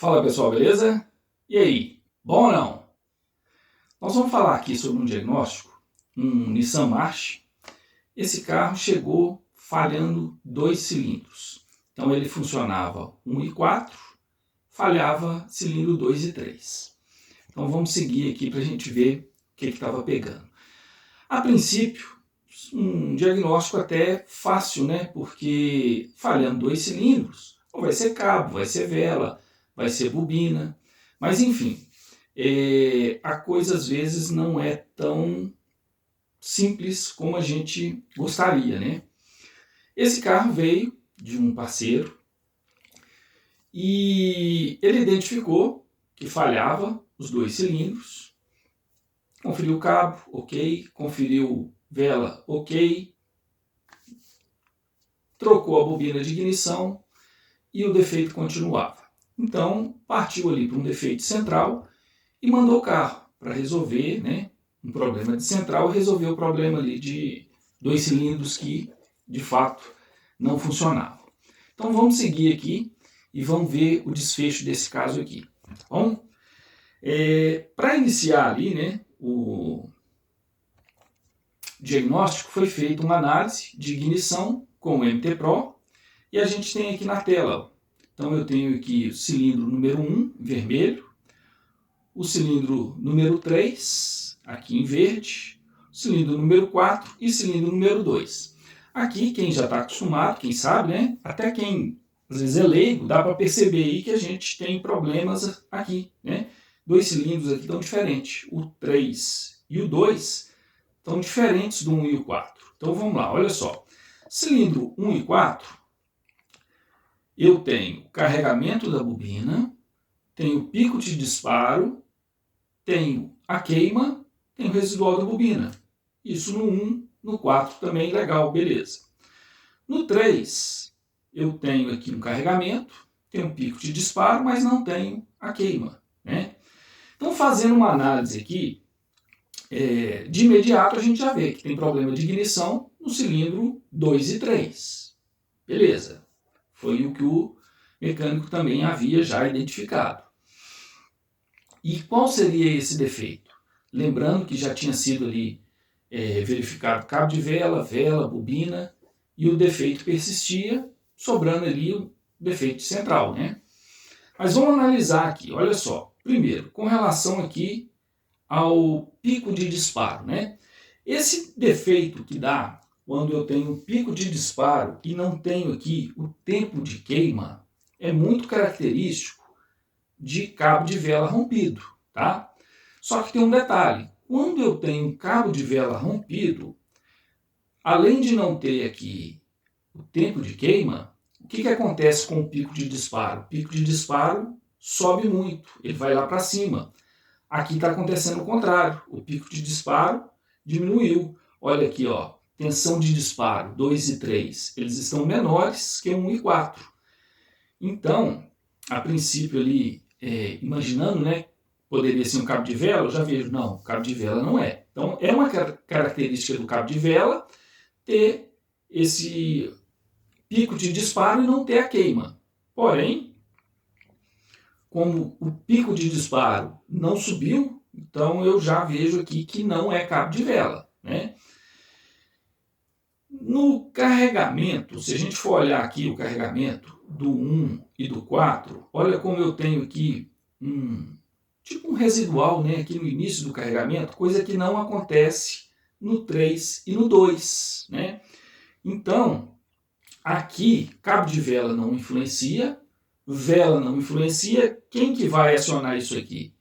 Fala pessoal, beleza? E aí, bom ou não? Nós vamos falar aqui sobre um diagnóstico, um Nissan March. Esse carro chegou falhando 2 cilindros. Então ele funcionava 1 e 4, falhava cilindro 2 e 3. Então vamos seguir aqui para a gente ver o que estava pegando. A princípio, um diagnóstico até fácil, né? Porque falhando 2 cilindros, ou vai ser cabo, vai ser vela, vai ser bobina, mas enfim, a coisa às vezes não é tão simples como a gente gostaria, né? Esse carro veio de um parceiro e ele identificou que falhava os 2 cilindros, conferiu o cabo, ok, conferiu vela, ok, trocou a bobina de ignição e o defeito continuava. Então, partiu ali para um defeito central e mandou o carro para resolver, né, um problema de central e resolver o problema ali de 2 cilindros que, de fato, não funcionavam. Então, vamos seguir aqui e vamos ver o desfecho desse caso aqui. Tá bom? Para iniciar ali, né, o diagnóstico, foi feita uma análise de ignição com o MT Pro e a gente tem aqui na tela. Então eu tenho aqui o cilindro número 1, vermelho, o cilindro número 3, aqui em verde, o cilindro número 4 e o cilindro número 2. Aqui, quem já está acostumado, quem sabe, né? Até quem às vezes é leigo, dá para perceber aí que a gente tem problemas aqui, né? 2 cilindros aqui estão diferentes. O 3 e o 2 estão diferentes do 1 e o 4. Então vamos lá, olha só. Cilindro 1 e 4, eu tenho carregamento da bobina, tenho pico de disparo, tenho a queima, tenho residual da bobina. Isso no 1, no 4 também legal, beleza. No 3, eu tenho aqui um carregamento, tenho um pico de disparo, mas não tenho a queima, né? Então, fazendo uma análise aqui, de imediato a gente já vê que tem problema de ignição no cilindro 2 e 3. Beleza. Foi o que o mecânico também havia já identificado. E qual seria esse defeito? Lembrando que já tinha sido ali verificado cabo de vela, bobina, e o defeito persistia, sobrando ali o defeito central, né? Mas vamos analisar aqui, olha só. Primeiro, com relação aqui ao pico de disparo, né? Esse defeito que dá quando eu tenho um pico de disparo e não tenho aqui o tempo de queima é muito característico de cabo de vela rompido, tá? Só que tem um detalhe, quando eu tenho um cabo de vela rompido, além de não ter aqui o tempo de queima, o que acontece com o pico de disparo? O pico de disparo sobe muito, ele vai lá para cima. Aqui está acontecendo o contrário, o pico de disparo diminuiu. Olha aqui, ó, tensão de disparo 2 e 3, eles estão menores que 1 e 4. Então, a princípio ali, imaginando, né, poderia ser um cabo de vela, eu já vejo, não, cabo de vela não é. Então, é uma característica do cabo de vela ter esse pico de disparo e não ter a queima. Porém, como o pico de disparo não subiu, então eu já vejo aqui que não é cabo de vela, né? No carregamento, se a gente for olhar aqui o carregamento do 1 e do 4, olha como eu tenho aqui tipo um residual, né, aqui no início do carregamento, coisa que não acontece no 3 e no 2, né? Então, aqui, cabo de vela não influencia, vela não influencia, quem que vai acionar isso aqui?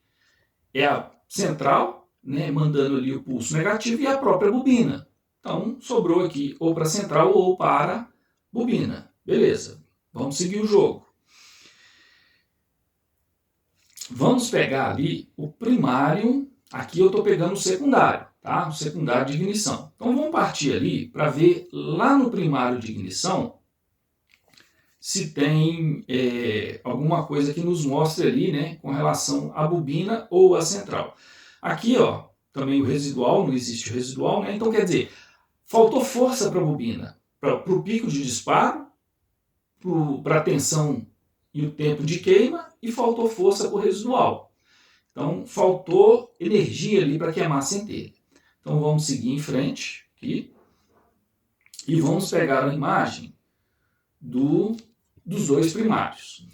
É a central, né, mandando ali o pulso negativo, e a própria bobina. Então, sobrou aqui ou para a central ou para a bobina. Beleza, vamos seguir o jogo. Vamos pegar ali o primário, aqui eu estou pegando o secundário, tá? O secundário de ignição. Então vamos partir ali para ver lá no primário de ignição se tem alguma coisa que nos mostre ali, né, com relação à bobina ou à central. Aqui, ó, também o residual, não existe o residual, né? Então quer dizer, faltou força para a bobina, para o pico de disparo, para a tensão e o tempo de queima e faltou força por residual. Então, faltou energia ali para queimar a centelha. Então, vamos seguir em frente aqui e vamos pegar a imagem dos dois primários.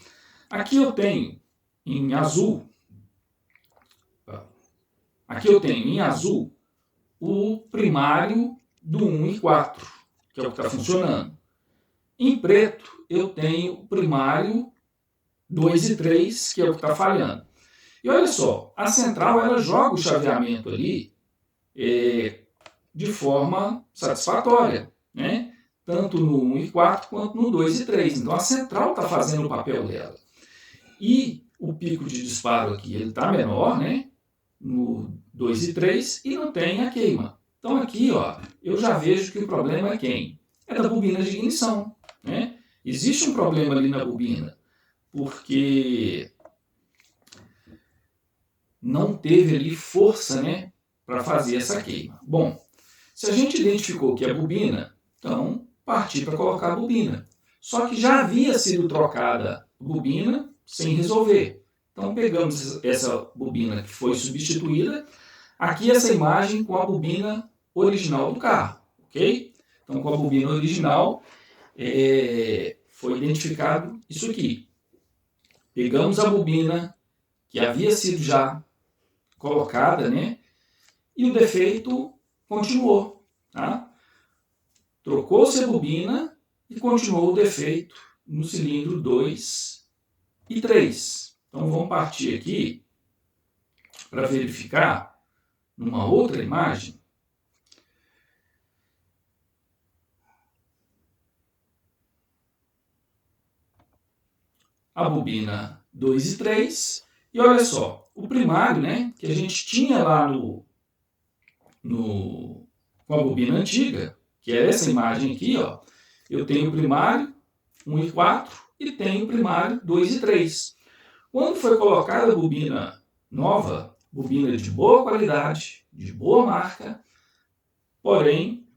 Aqui eu tenho em azul, o primário do 1 e 4, que é o que está funcionando. Em preto, eu tenho o primário 2 e 3, que é o que está falhando. E olha só, a central ela joga o chaveamento ali de forma satisfatória, né? Tanto no 1 e 4 quanto no 2 e 3. Então a central está fazendo o papel dela. E o pico de disparo aqui ele está menor, né? No 2 e 3 e não tem a queima. Então aqui ó, eu já vejo que o problema é quem? É da bobina de ignição, né? Existe um problema ali na bobina, porque não teve ali força, né, para fazer essa queima. Bom, se a gente identificou que é bobina, então partir para colocar a bobina. Só que já havia sido trocada a bobina sem resolver. Então pegamos essa bobina que foi substituída, aqui essa imagem com a bobina original do carro, ok? Então com a bobina original foi identificado isso aqui. Pegamos a bobina que havia sido já colocada, né? E o defeito continuou, tá? Trocou-se a bobina e continuou o defeito no cilindro 2 e 3. Então vamos partir aqui para verificar numa outra imagem. A bobina 2 e 3. E olha só, o primário, né, que a gente tinha lá com a bobina antiga, que é essa imagem aqui, ó, eu tenho o primário 1 e 4 e tenho o primário 2 e 3. Quando foi colocada a bobina nova, bobina de boa qualidade, de boa marca, porém,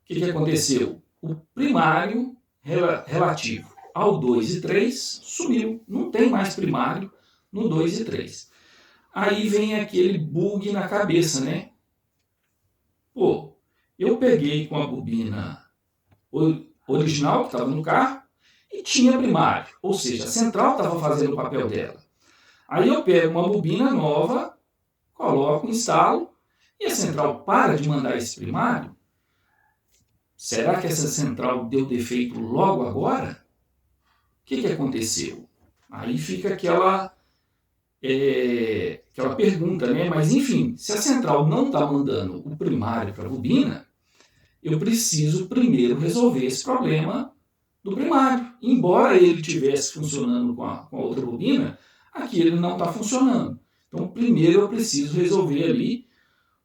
o que aconteceu? O primário relativo ao 2 e 3 sumiu, não tem mais primário no 2 e 3. Aí vem aquele bug na cabeça, né? Pô, eu peguei com a bobina original que estava no carro e tinha primário, ou seja, a central estava fazendo o papel dela. Aí eu pego uma bobina nova, coloco, instalo e a central para de mandar esse primário. Será que essa central deu defeito logo agora? O que aconteceu? Aí fica aquela pergunta, né? Mas enfim, se a central não está mandando o primário para a bobina, eu preciso primeiro resolver esse problema do primário. Embora ele estivesse funcionando com a outra bobina, aqui ele não está funcionando. Então primeiro eu preciso resolver ali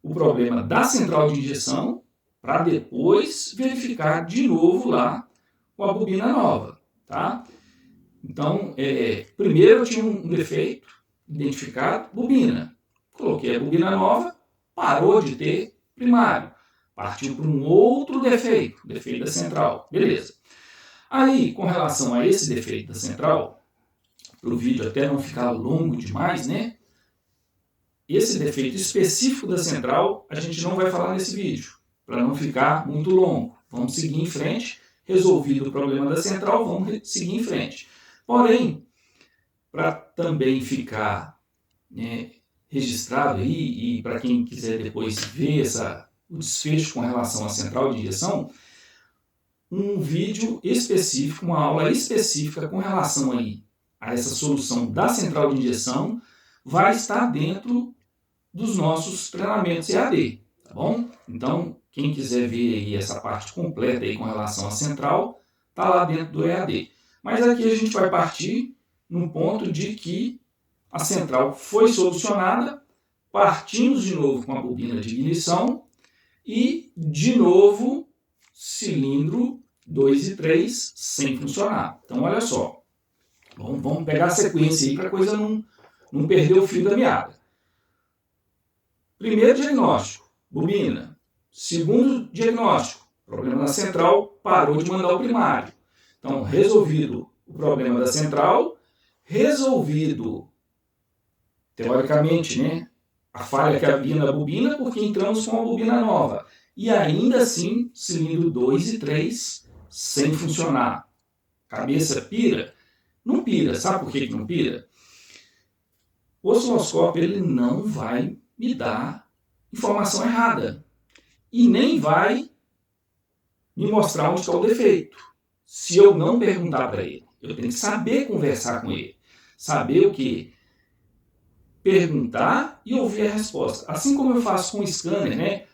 o problema da central de injeção para depois verificar de novo lá com a bobina nova, tá? Então, primeiro eu tinha um defeito identificado, bobina. Coloquei a bobina nova, parou de ter primário. Partiu para um outro defeito, defeito da central. Beleza. Aí, com relação a esse defeito da central, para o vídeo até não ficar longo demais, né? Esse defeito específico da central a gente não vai falar nesse vídeo, para não ficar muito longo. Vamos seguir em frente. Resolvido o problema da central, vamos seguir em frente. Porém, para também ficar, né, registrado aí, e para quem quiser depois ver o desfecho com relação à central de injeção, um vídeo específico, uma aula específica com relação aí a essa solução da central de injeção vai estar dentro dos nossos treinamentos EAD, tá bom? Então, quem quiser ver aí essa parte completa aí com relação à central, tá lá dentro do EAD. Mas aqui a gente vai partir num ponto de que a central foi solucionada, partimos de novo com a bobina de ignição e, de novo, cilindro 2 e 3 sem funcionar. Então, olha só. Vamos pegar a sequência aí para a coisa não perder o fio da meada. Primeiro diagnóstico, bobina. Segundo diagnóstico, problema da central, parou de mandar o primário. Então, resolvido o problema da central, resolvido, teoricamente, né, a falha que havia na bobina, porque entramos com a bobina nova. E ainda assim, cilindro 2 e 3 sem funcionar. Cabeça pira? Não pira. Sabe por que não pira? O osciloscópio ele não vai me dar informação errada. E nem vai me mostrar onde está o defeito. Se eu não perguntar para ele, eu tenho que saber conversar com ele. Saber o quê? Perguntar e ouvir a resposta. Assim como eu faço com o scanner, né?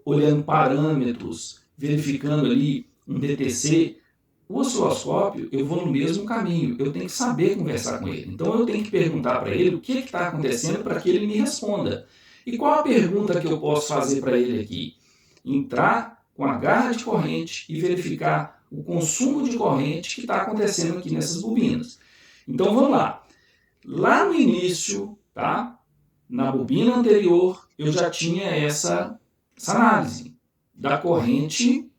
Olhando parâmetros, verificando ali um DTC, o osciloscópio, eu vou no mesmo caminho. Eu tenho que saber conversar com ele. Então eu tenho que perguntar para ele o que está acontecendo para que ele me responda. E qual a pergunta que eu posso fazer para ele aqui? Entrar com a garra de corrente e verificar o consumo de corrente que está acontecendo aqui nessas bobinas. Então vamos lá. Lá no início, tá? Na bobina anterior, eu já tinha essa análise da corrente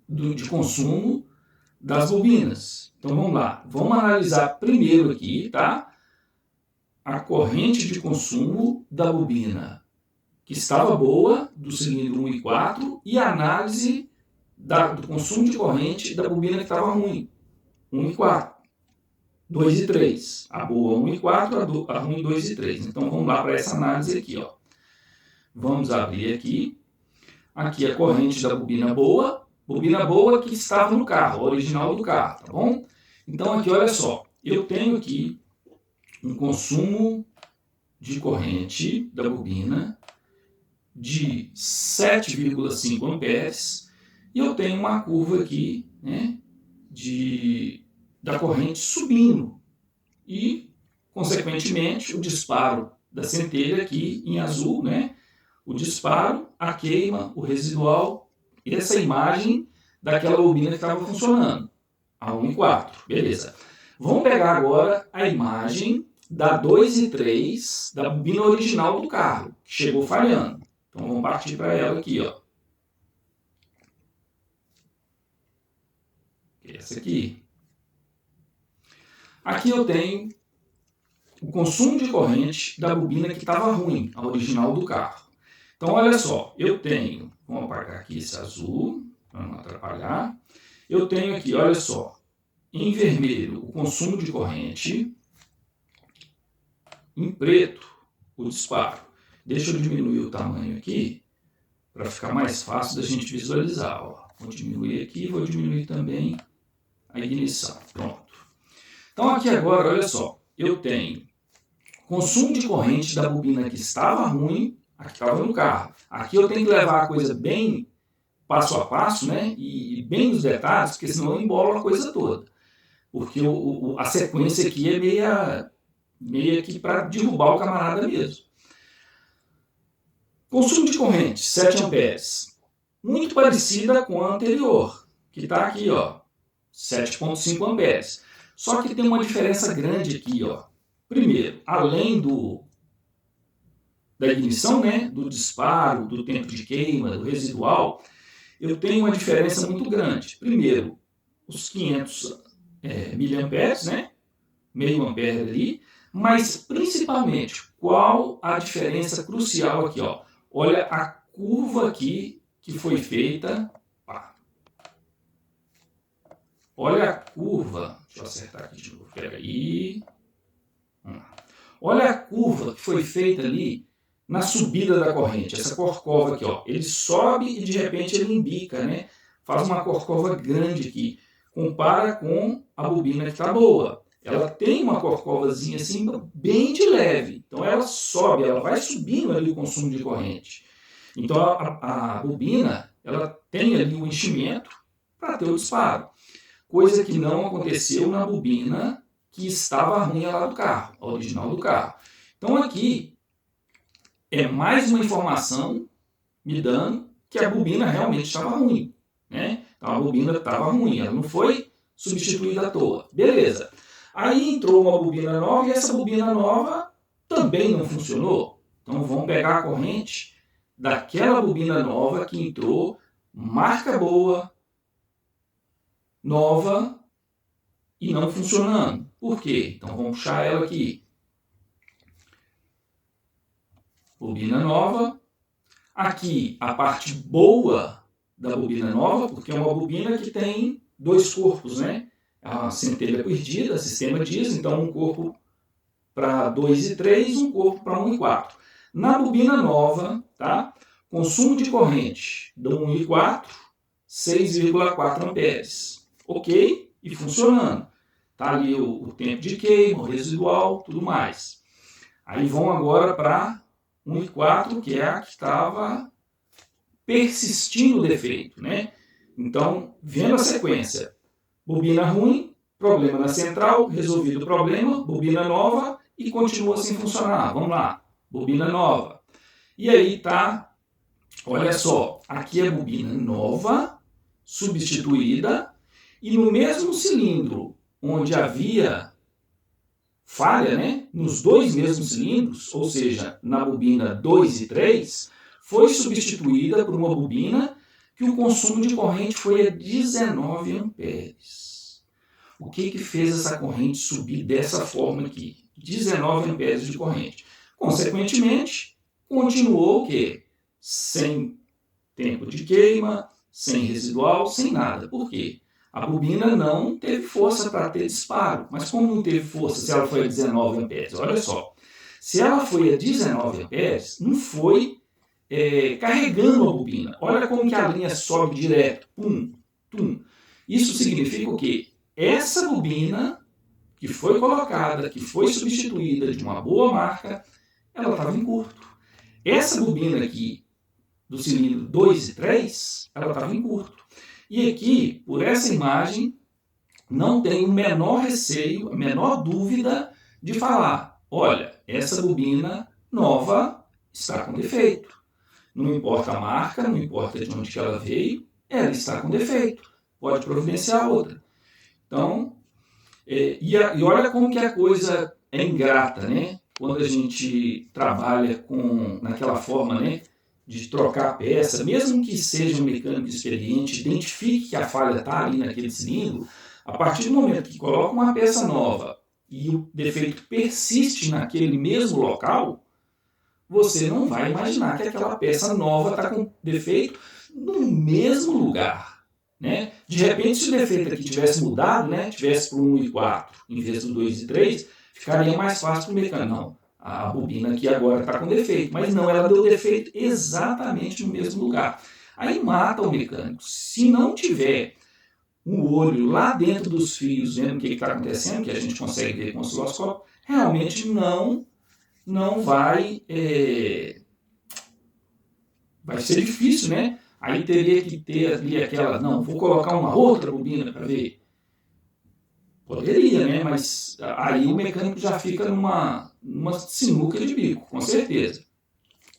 de consumo das bobinas. Então vamos lá. Vamos analisar primeiro aqui, tá? A corrente de consumo da bobina que estava boa, do cilindro 1 e 4, e a análise do consumo de corrente da bobina que estava ruim, 1 e 4, 2 e 3. A boa 1 e 4, a ruim 2 e 3. Então vamos lá para essa análise aqui, ó. Vamos abrir aqui. Aqui a corrente da bobina boa que estava no carro, a original do carro, tá bom? Então aqui, olha só, eu tenho aqui um consumo de corrente da bobina de 7,5 amperes e eu tenho uma curva aqui, né, da corrente subindo e, consequentemente, o disparo da centelha aqui em azul, né, o disparo, a queima, o residual, essa imagem daquela bobina que estava funcionando, a 1 e 4, beleza. Vamos pegar agora a imagem da 2 e 3 da bobina original do carro, que chegou falhando. Então vamos partir para ela aqui, ó. Essa aqui. Aqui eu tenho o consumo de corrente da bobina que estava ruim, a original do carro. Então olha só, eu tenho, vamos apagar aqui esse azul, para não atrapalhar. Eu tenho aqui, olha só, em vermelho o consumo de corrente, em preto o disparo. Deixa eu diminuir o tamanho aqui, para ficar mais fácil da gente visualizar. Ó. Vou diminuir aqui, vou diminuir também a ignição. Pronto. Então aqui agora, olha só, eu tenho consumo de corrente da bobina que estava ruim, a que estava no carro. Aqui eu tenho que levar a coisa bem passo a passo, né? E bem nos detalhes, porque senão eu embolo a coisa toda. Porque a sequência aqui é meio que para derrubar o camarada mesmo. Consumo de corrente, 7 amperes. Muito parecida com a anterior, que está aqui, ó, 7,5 amperes. Só que tem uma diferença grande aqui, ó. Primeiro, além da ignição, né, do disparo, do tempo de queima, do residual, eu tenho uma diferença muito grande. Primeiro, os 500 miliamperes, né, meio ampere ali, mas principalmente, qual a diferença crucial aqui, ó? Olha a curva aqui que foi feita. Olha a curva. Deixa eu acertar aqui de novo. Pega aí. Olha a curva que foi feita ali na subida da corrente. Essa corcova aqui, ó. Ele sobe e de repente ele embica, né? Faz uma corcova grande aqui. Compara com a bobina que está boa. Ela tem uma corcovazinha assim bem de leve. Então ela sobe, ela vai subindo ali o consumo de corrente. Então a bobina, ela tem ali o enchimento para ter o disparo. Coisa que não aconteceu na bobina que estava ruim lá do carro, a original do carro. Então aqui é mais uma informação me dando que a bobina realmente estava ruim, né? Então a bobina estava ruim, ela não foi substituída à toa. Beleza. Aí entrou uma bobina nova e essa bobina nova também não funcionou. Então vamos pegar a corrente daquela bobina nova que entrou, marca boa, nova e não funcionando. Por quê? Então vamos puxar ela aqui. Bobina nova. Aqui a parte boa da bobina nova, porque é uma bobina que tem dois corpos, né? É uma centelha perdida, sistema diz, então um corpo para 2 e 3, um corpo para 1 e 4. Na bobina nova, tá? Consumo de corrente de 1 e 4, 6,4 amperes. Ok? E funcionando. Tá ali o tempo de queima, o residual, tudo mais. Aí vão agora para 1 e 4, que é a que estava persistindo o defeito, né? Então, vendo a sequência, bobina ruim, problema na central, resolvido o problema, bobina nova e continua sem funcionar. Vamos lá, bobina nova. E aí tá, olha só, aqui é bobina nova, substituída, e no mesmo cilindro onde havia falha, né, nos dois mesmos cilindros, ou seja, na bobina 2 e 3, foi substituída por uma bobina que o consumo de corrente foi a 19 amperes. O que fez essa corrente subir dessa forma aqui? 19 amperes de corrente. Consequentemente, continuou o quê? Sem tempo de queima, sem residual, sem nada. Por quê? A bobina não teve força para ter disparo. Mas como não teve força se ela foi a 19 amperes? Olha só, se ela foi a 19 amperes, não foi carregando a bobina. Olha como que a linha sobe direto. Pum, pum. Isso significa o quê? Essa bobina que foi colocada, que foi substituída de uma boa marca, ela estava em curto. Essa bobina aqui, do cilindro 2 e 3, ela estava em curto. E aqui, por essa imagem, não tem o menor receio, a menor dúvida de falar, olha, essa bobina nova está com defeito. Não importa a marca, não importa de onde que ela veio, ela está com defeito. Pode providenciar outra. Então, e olha como que a coisa é ingrata, né? Quando a gente trabalha naquela forma, né, de trocar a peça, mesmo que seja um mecânico experiente, identifique que a falha está ali naquele cilindro, a partir do momento que coloca uma peça nova e o defeito persiste naquele mesmo local, você não vai imaginar que aquela peça nova está com defeito no mesmo lugar. Né? De repente, se o defeito aqui tivesse mudado, né, tivesse para o 1 e 4 em vez do 2 e 3, ficaria mais fácil para o mecânico. Não, a bobina aqui agora está com defeito, mas não, ela deu defeito exatamente no mesmo lugar. Aí mata o mecânico. Se não tiver um olho lá dentro dos fios, vendo o que está acontecendo, que a gente consegue ver com o osciloscópio, realmente não vai ser difícil, né? Aí teria que ter ali aquela, não, vou colocar uma outra bobina para ver. Poderia, né? Mas aí o mecânico já fica numa sinuca de bico, com certeza.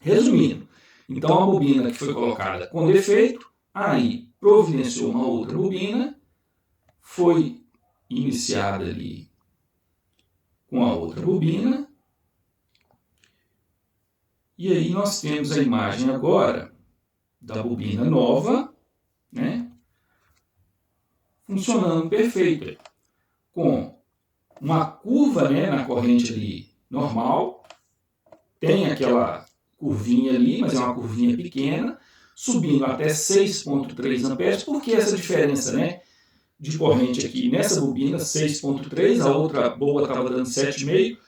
Resumindo, então a bobina que foi colocada com defeito, aí providenciou uma outra bobina, foi iniciada ali com a outra bobina, e aí nós temos a imagem agora da bobina nova, né, funcionando perfeito, com uma curva, né, na corrente ali normal, tem aquela curvinha ali, mas é uma curvinha pequena, subindo até 6,3 amperes. Por que essa diferença, né, de corrente aqui? Nessa bobina 6,3, a outra boa estava dando 7,5.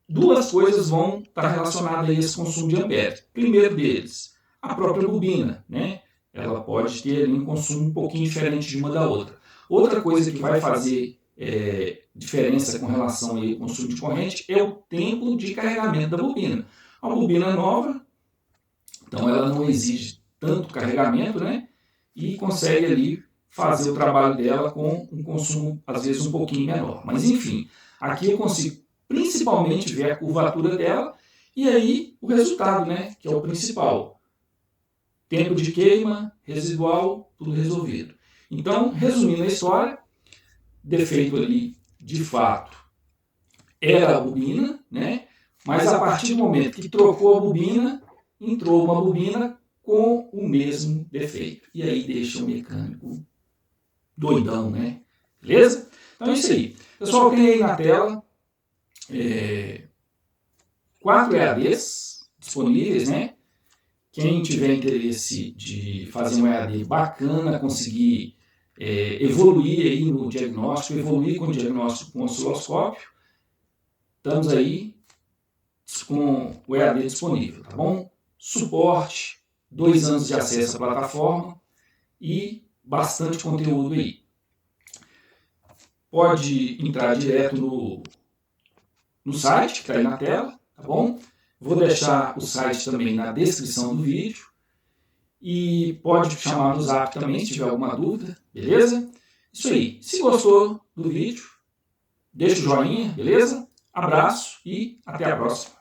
Duas coisas vão estar relacionadas a esse consumo de amperes. Primeiro deles, a própria bobina, né? Ela pode ter ali um consumo um pouquinho diferente de uma da outra. Outra coisa que vai fazer diferença com relação ao consumo de corrente é o tempo de carregamento da bobina. A bobina nova, então ela não exige tanto carregamento, né? E consegue ali fazer o trabalho dela com um consumo, às vezes, um pouquinho menor. Mas, enfim, aqui eu consigo principalmente ver a curvatura dela e aí o resultado, né, que é o principal. Tempo de queima, residual, tudo resolvido. Então, resumindo a história, defeito ali, de fato, era a bobina, né? Mas a partir do momento que trocou a bobina, entrou uma bobina com o mesmo defeito. E aí deixa o mecânico doidão, né? Beleza? Então é isso aí. Pessoal, tem aí na tela 4 EADs disponíveis, né? Quem tiver interesse de fazer um EAD bacana, conseguir evoluir aí no diagnóstico, evoluir com o diagnóstico com osciloscópio, estamos aí com o EAD disponível, tá bom? Suporte, 2 anos de acesso à plataforma e bastante conteúdo aí. Pode entrar direto no site que está aí na tela, tá bom? Vou deixar o site também na descrição do vídeo. E pode chamar no zap também se tiver alguma dúvida, beleza? Isso aí. Se gostou do vídeo, deixa o joinha, beleza? Abraço e até a próxima.